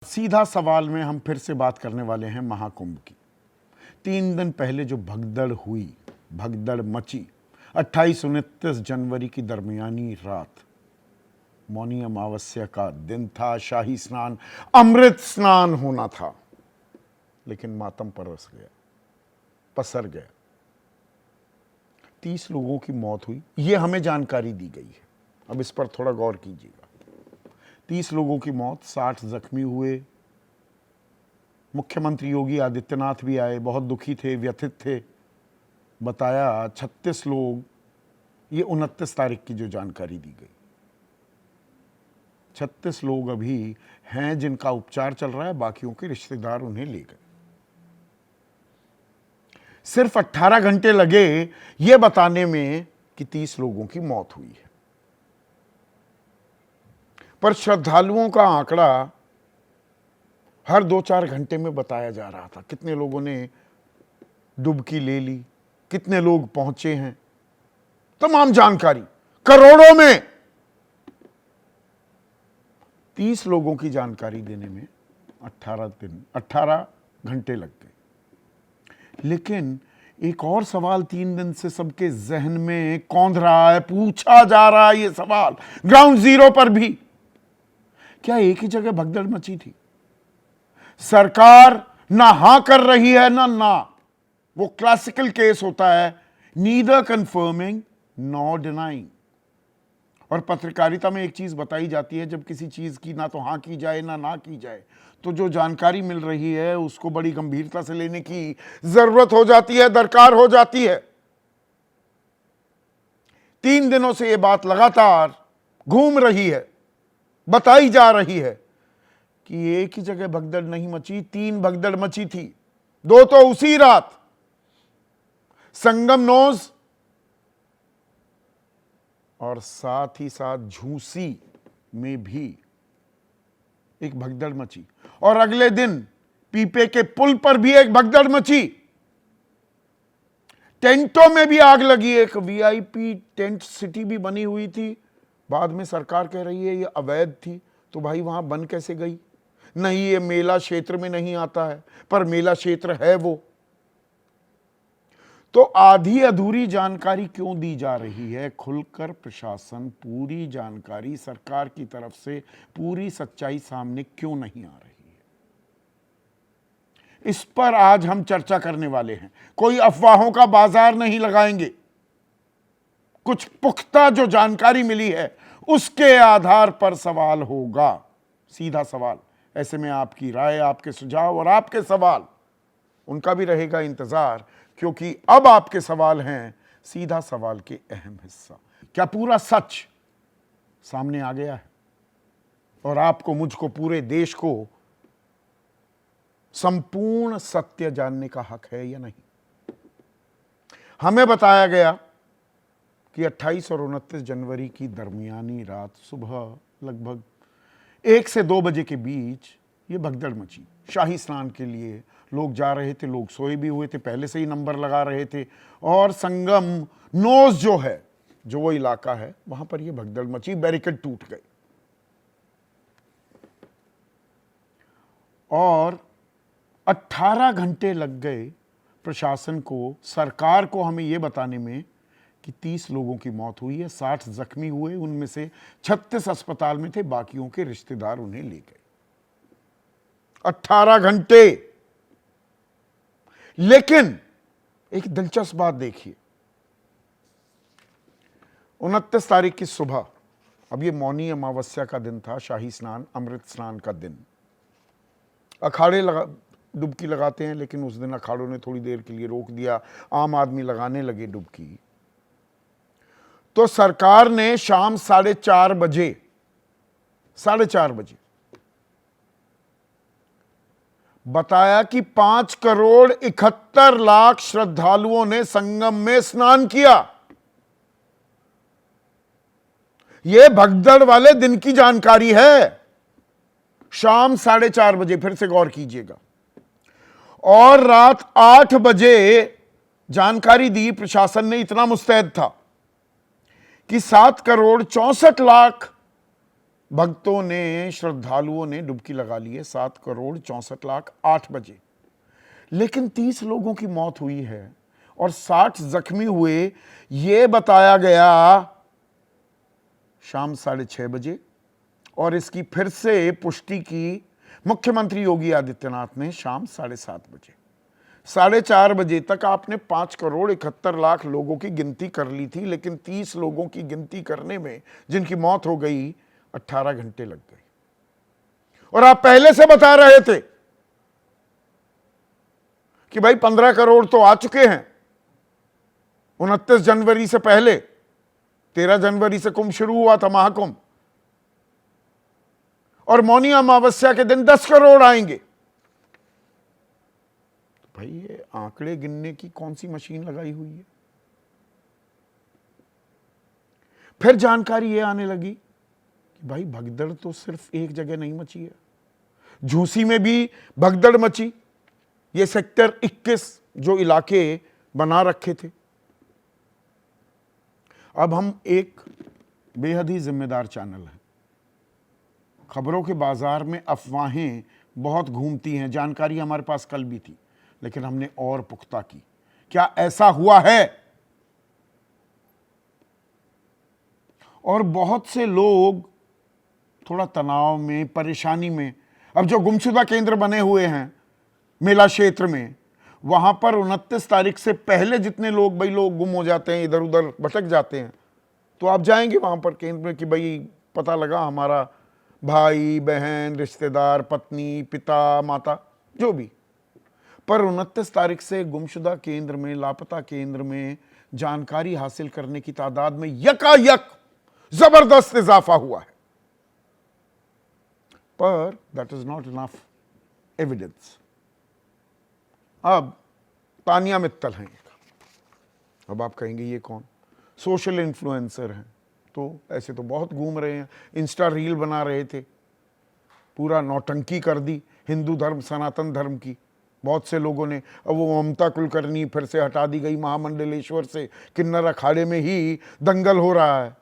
सीधा सवाल में हम फिर से बात करने वाले हैं महाकुंभ की। 3 दिन पहले जो भगदड़ हुई, भगदड़ मची, 28-29 जनवरी की दरमियानी रात, मौनी अमावस्या का दिन था, शाही स्नान, अमृत स्नान होना था, लेकिन मातम परस गया, पसर गया। 30 लोगों की मौत हुई, यह हमें जानकारी दी गई है। अब इस पर थोड़ा गौर कीजिएगा। 30 लोगों की मौत, 60 जख्मी हुए। मुख्यमंत्री योगी आदित्यनाथ भी आए, बहुत दुखी थे, व्यथित थे। बताया 36 लोग, ये 29 तारीख की जो जानकारी दी गई, 36 लोग अभी हैं जिनका उपचार चल रहा है, बाकियों के रिश्तेदार उन्हें ले गए। सिर्फ 18 घंटे लगे ये बताने में कि 30 लोगों की मौत हुई है, पर श्रद्धालुओं का आंकड़ा हर 2-4 घंटे में बताया जा रहा था। कितने लोगों ने डुबकी ले ली, कितने लोग पहुंचे हैं, तमाम जानकारी करोड़ों में। 30 लोगों की जानकारी देने में 18 घंटे लग गए। लेकिन एक और सवाल 3 दिन से सबके जहन में कौंध रहा है, पूछा जा रहा है ये सवाल ग्राउंड जीरो पर भी, क्या एक ही जगह भगदड़ मची थी? सरकार ना हां कर रही है ना। वो क्लासिकल केस होता है, नीदर कंफर्मिंग नॉर डिनाइंग। और पत्रकारिता में एक चीज बताई जाती है, जब किसी चीज की ना तो हां की जाए ना की जाए, तो जो जानकारी मिल रही है उसको बड़ी गंभीरता से लेने की जरूरत हो जाती है, दरकार हो जाती है। 3 दिनों से यह बात लगातार घूम रही है, बताई जा रही है कि एक ही जगह भगदड़ नहीं मची, 3 भगदड़ मची थी। 2 तो उसी रात संगम नोज और साथ ही साथ झूसी में भी एक भगदड़ मची, और अगले दिन पीपे के पुल पर भी एक भगदड़ मची। टेंटों में भी आग लगी, एक वीआईपी टेंट सिटी भी बनी हुई थी। बाद में सरकार कह रही है ये अवैध थी, तो भाई वहां बन कैसे गई? नहीं, ये मेला क्षेत्र में नहीं आता है, पर मेला क्षेत्र है वो। तो आधी अधूरी जानकारी क्यों दी जा रही है? खुलकर प्रशासन पूरी जानकारी सरकार की तरफ से, पूरी सच्चाई सामने क्यों नहीं आ रही है? इस पर आज हम चर्चा करने वाले हैं। कोई अफवाहों का बाजार नहीं लगाएंगे, कुछ पुख्ता जो जानकारी मिली है उसके आधार पर सवाल होगा, सीधा सवाल। ऐसे में आपकी राय, आपके सुझाव और आपके सवाल, उनका भी रहेगा इंतजार, क्योंकि अब आपके सवाल हैं सीधा सवाल के अहम हिस्सा। क्या पूरा सच सामने आ गया है? और आपको, मुझको, पूरे देश को संपूर्ण सत्य जानने का हक है या नहीं? हमें बताया गया कि 28 और 29 जनवरी की दरमियानी रात सुबह लगभग 1 से 2 बजे के बीच ये भगदड़ मची। शाही स्नान के लिए लोग जा रहे थे, लोग सोए भी हुए थे, पहले से ही नंबर लगा रहे थे, और संगम नोज जो है, जो वो इलाका है, वहां पर ये भगदड़ मची, बैरिकेड टूट गए। और 18 घंटे लग गए प्रशासन को, सरकार को हमें यह बताने में कि 30 लोगों की मौत हुई है, 60 जख्मी हुए, उनमें से 36 अस्पताल में थे, बाकियों के रिश्तेदार उन्हें ले गए। 18 घंटे। लेकिन एक दिलचस्प बात देखिए, 29 तारीख की सुबह, अब ये मौनी अमावस्या का दिन था, शाही स्नान, अमृत स्नान का दिन। अखाड़े डुबकी लगाते हैं, लेकिन उस दिन अखाड़ों ने थोड़ी देर के लिए रोक दिया, आम आदमी लगाने लगे डुबकी। तो सरकार ने शाम 4:30 बजे बताया कि 5,71,00,000 श्रद्धालुओं ने संगम में स्नान किया। यह भगदड़ वाले दिन की जानकारी है, शाम 4:30 बजे, फिर से गौर कीजिएगा। और रात 8 बजे जानकारी दी, प्रशासन ने इतना मुस्तैद था कि 7,64,00,000 भक्तों ने, श्रद्धालुओं ने डुबकी लगा ली है 7,64,08 बजे, लेकिन 30 लोगों की मौत हुई है और 60 जख्मी हुए, यह बताया गया शाम 6:30 बजे, और इसकी फिर से पुष्टि की मुख्यमंत्री योगी आदित्यनाथ ने शाम 7:30 बजे। 4:30 बजे तक आपने 5,71,00,000 लोगों की गिनती कर ली थी, लेकिन 30 लोगों की गिनती करने में जिनकी मौत हो गई 18 घंटे लग गए। और आप पहले से बता रहे थे कि भाई 15 करोड़ तो आ चुके हैं 29 जनवरी से पहले। 13 जनवरी से कुंभ शुरू हुआ था, महाकुंभ, और मौनी अमावस्या के दिन 10 करोड़ आएंगे। तो भाई ये आंकड़े गिनने की कौन सी मशीन लगाई हुई है? फिर जानकारी ये आने लगी कि भाई भगदड़ तो सिर्फ एक जगह नहीं मची है, झूसी में भी भगदड़ मची। ये सेक्टर 21 जो इलाके बना रखे थे। अब हम एक बेहद ही जिम्मेदार चैनल है, खबरों के बाजार में अफवाहें बहुत घूमती हैं, जानकारी हमारे पास कल भी थी, लेकिन हमने और पुख्ता की। क्या ऐसा हुआ है? और बहुत से लोग थोड़ा तनाव में, परेशानी में, अब जो गुमशुदा केंद्र बने हुए हैं मेला क्षेत्र में, वहां पर 29 तारीख से पहले जितने लोग गुम हो जाते हैं, इधर उधर भटक जाते हैं, तो आप जाएंगे वहां पर केंद्र में कि भाई पता लगा हमारा भाई, बहन, रिश्तेदार, पत्नी, पिता, माता, जो भी। पर 29 तारीख से गुमशुदा केंद्र में, लापता केंद्र में जानकारी हासिल करने की तादाद में यकायक जबरदस्त इजाफा हुआ है। पर that is not enough evidence. अब तानिया मित्तल हैं। अब आप कहेंगे ये कौन? सोशल इन्फ्लुएंसर हैं, तो ऐसे तो बहुत घूम रहे हैं, इंस्टा रील बना रहे थे, पूरा नौटंकी कर दी हिंदू धर्म, सनातन धर्म की बहुत से लोगों ने। अब वो ममता कुलकर्णी फिर से हटा दी गई महामंडलेश्वर से, किन्नर अखाड़े में ही दंगल हो रहा है।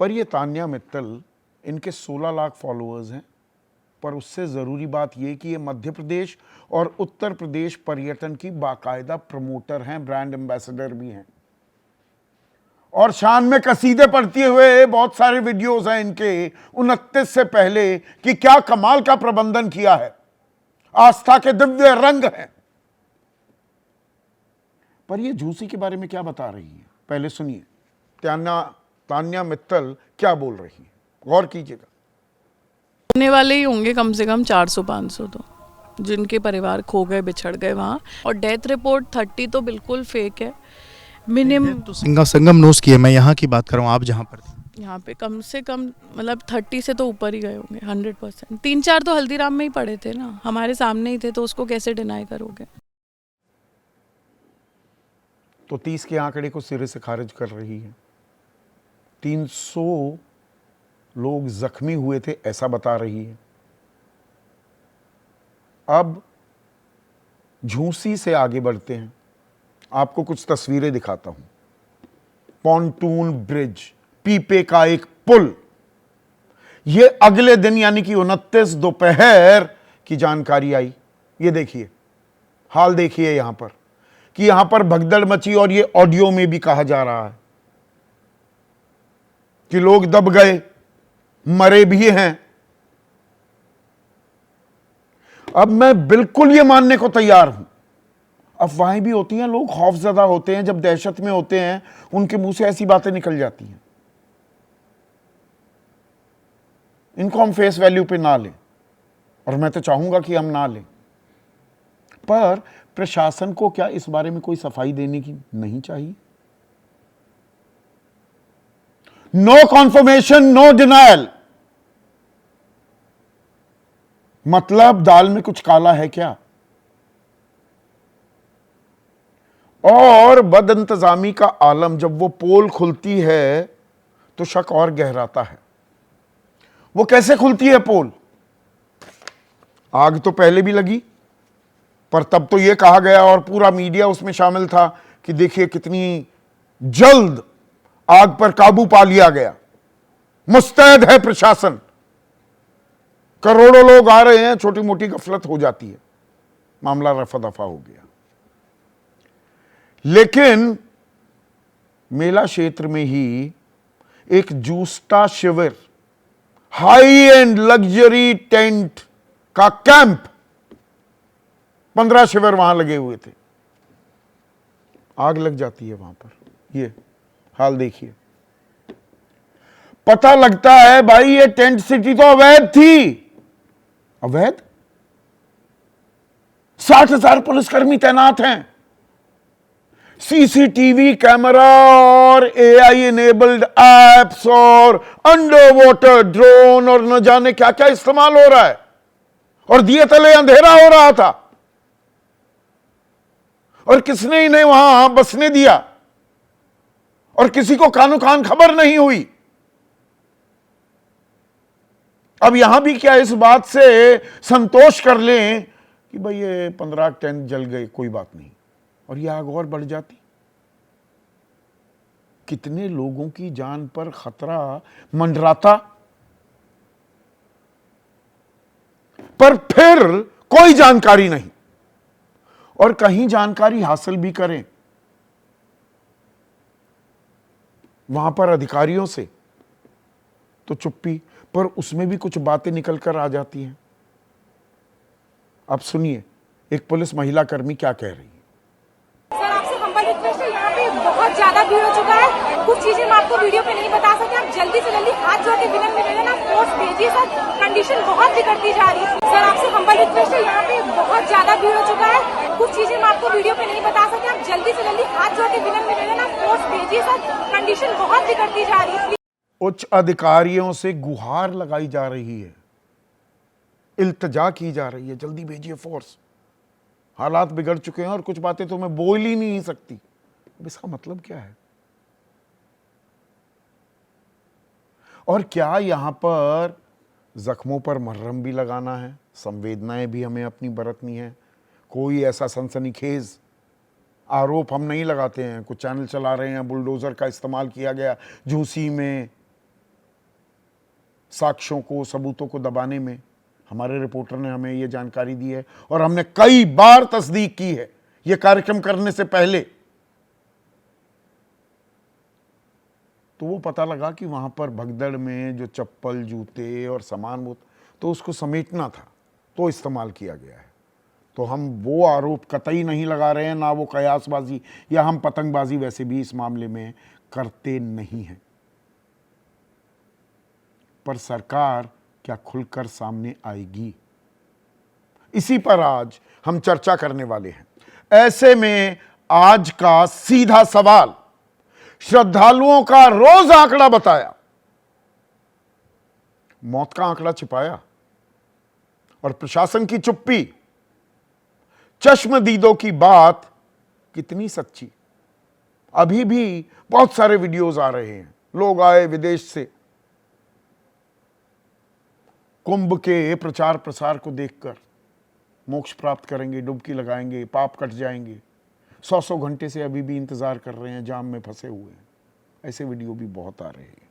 पर ये तान्या मित्तल, इनके 16 लाख फॉलोअर्स हैं, पर उससे ज़रूरी बात यह कि ये मध्य प्रदेश और उत्तर प्रदेश पर्यटन की बाकायदा प्रमोटर हैं, ब्रांड एम्बेसडर भी हैं, और शान में कसीदे पढ़ते हुए बहुत सारे वीडियोस हैं इनके 29 से पहले कि क्या कमाल का प्रबंधन किया है, आस्था के दिव्य रंग हैं। पर ये झूसी के बारे में क्या बता रही है, पहले सुनिए तान्या मित्तल क्या बोल रही है, गौर कीजिएगा। होने वाले ही होंगे कम से कम 400-500 तो, जिनके परिवार खो गए, बिछड़ गए वहाँ। और डेथ रिपोर्ट 30 तो बिल्कुल फेक है। मिनिमम तो संगम न्यूज़ की है, मैं यहाँ की बात कर रहा हूँ, आप जहाँ पर थे यहाँ पे कम से कम मतलब 30 से तो ऊपर ही गए होंगे 100%। 3-4 तो हल्दीराम में ही पड़े थे ना, हमारे सामने ही थे, तो उसको कैसे डिनाई करोगे? तो 30 के आंकड़े को सिरे से खारिज कर रही है। 300 लोग जख्मी हुए थे ऐसा बता रही है। अब झूसी से आगे बढ़ते हैं, आपको कुछ तस्वीरें दिखाता हूं। पॉन्टून ब्रिज, पीपे का एक पुल, यह अगले दिन यानी कि 29 दोपहर की जानकारी आई। ये देखिए, हाल देखिए यहां पर कि यहां पर भगदड़ मची, और ये ऑडियो में भी कहा जा रहा है कि लोग दब गए, मरे भी हैं। अब मैं बिल्कुल ये मानने को तैयार हूं, अफवाहें भी होती हैं, लोग खौफजदा होते हैं, जब दहशत में होते हैं उनके मुंह से ऐसी बातें निकल जाती हैं। इनको हम फेस वैल्यू पे ना लें, और मैं तो चाहूंगा कि हम ना लें, पर प्रशासन को क्या इस बारे में कोई सफाई देने की नहीं चाहिए? नो कॉन्फर्मेशन, नो डिनायल, मतलब दाल में कुछ काला है क्या? और बदइंतजामी का आलम, जब वो पोल खुलती है तो शक और गहराता है। वो कैसे खुलती है पोल? आग तो पहले भी लगी, पर तब तो यह कहा गया, और पूरा मीडिया उसमें शामिल था, कि देखिए कितनी जल्द आग पर काबू पा लिया गया। मुस्तैद है प्रशासन। करोड़ों लोग आ रहे हैं, छोटी मोटी गफलत हो जाती है, मामला रफा दफा हो गया। लेकिन मेला क्षेत्र में ही एक जूस्टा शिविर, हाई एंड लग्जरी टेंट का कैंप, 15 शिविर वहां लगे हुए थे, आग लग जाती है वहां पर। ये हाल देखिए। पता लगता है भाई ये टेंट सिटी तो अवैध थी। अवैध? 60,000 पुलिसकर्मी तैनात हैं, सीसीटीवी कैमरा और एआई इनेबल्ड एप्स और अंडर वाटर ड्रोन और न जाने क्या क्या इस्तेमाल हो रहा है, और दिए तले अंधेरा हो रहा था, और किसने इन्हें वहां बसने दिया, और किसी को कानो कान खबर नहीं हुई। अब यहां भी क्या इस बात से संतोष कर लें कि भाई ये 15 टेंट जल गए, कोई बात नहीं, और ये आग और बढ़ जाती। कितने लोगों की जान पर खतरा मंडराता, पर फिर कोई जानकारी नहीं, और कहीं जानकारी हासिल भी करें वहां पर अधिकारियों से तो चुप्पी, पर उसमें भी कुछ बातें निकल कर आ जाती हैं। अब सुनिए एक पुलिस महिला कर्मी क्या कह रही है। सर आपसे हम्बल रिक्वेस्ट है, यहाँ पे बहुत ज्यादा भीड़ हो चुका है, कुछ चीजें मैं आपको वीडियो पे नहीं बता सकते, आप जल्दी से जल्दी हाथ जोड़ के विनम्र निवेदन आप फोर्स भेजिए सर, कंडीशन बहुत बिगड़ती जा रही है। सर आपसे हम्बल रिक्वेस्ट है, यहाँ पे बहुत ज्यादा भीड़ हो चुका है, कुछ चीजें मैं आपको वीडियो पे नहीं बता सकते, आप जल्दी से जल्दी हाथ जोड़ के विनम्र निवेदन आप फोर्स भेजिए सर, कंडीशन बहुत बिगड़ती जा रही है। उच्च अधिकारियों से गुहार लगाई जा रही है, इल्तजा की जा रही है, जल्दी भेजिए फोर्स, हालात बिगड़ चुके हैं और कुछ बातें तो मैं बोल ही नहीं सकती। अब इसका मतलब क्या है? और क्या यहां पर जख्मों पर मरहम भी लगाना है, संवेदनाएं भी हमें अपनी बरतनी है। कोई ऐसा सनसनीखेज आरोप हम नहीं लगाते हैं। कुछ चैनल चला रहे हैं, बुलडोजर का इस्तेमाल किया गया झूसी में साक्ष्यों को, सबूतों को दबाने में। हमारे रिपोर्टर ने हमें यह जानकारी दी है और हमने कई बार तस्दीक की है यह कार्यक्रम करने से पहले। तो वो पता लगा कि वहां पर भगदड़ में जो चप्पल, जूते और सामान वो तो उसको समेटना था, तो इस्तेमाल किया गया है। तो हम वो आरोप कतई नहीं लगा रहे हैं, ना वो कयासबाजी या हम पतंगबाजी वैसे भी इस मामले में करते नहीं हैं। पर सरकार क्या खुलकर सामने आएगी, इसी पर आज हम चर्चा करने वाले हैं। ऐसे में आज का सीधा सवाल, श्रद्धालुओं का रोज आंकड़ा बताया, मौत का आंकड़ा छिपाया, और प्रशासन की चुप्पी, चश्मदीदों की बात कितनी सच्ची। अभी भी बहुत सारे वीडियोस आ रहे हैं, लोग आए विदेश से कुंभ के प्रचार प्रसार को देखकर मोक्ष प्राप्त करेंगे, डुबकी लगाएंगे, पाप कट जाएंगे, 100 घंटे से अभी भी इंतजार कर रहे हैं, जाम में फंसे हुए हैं। ऐसे वीडियो भी बहुत आ रहे हैं।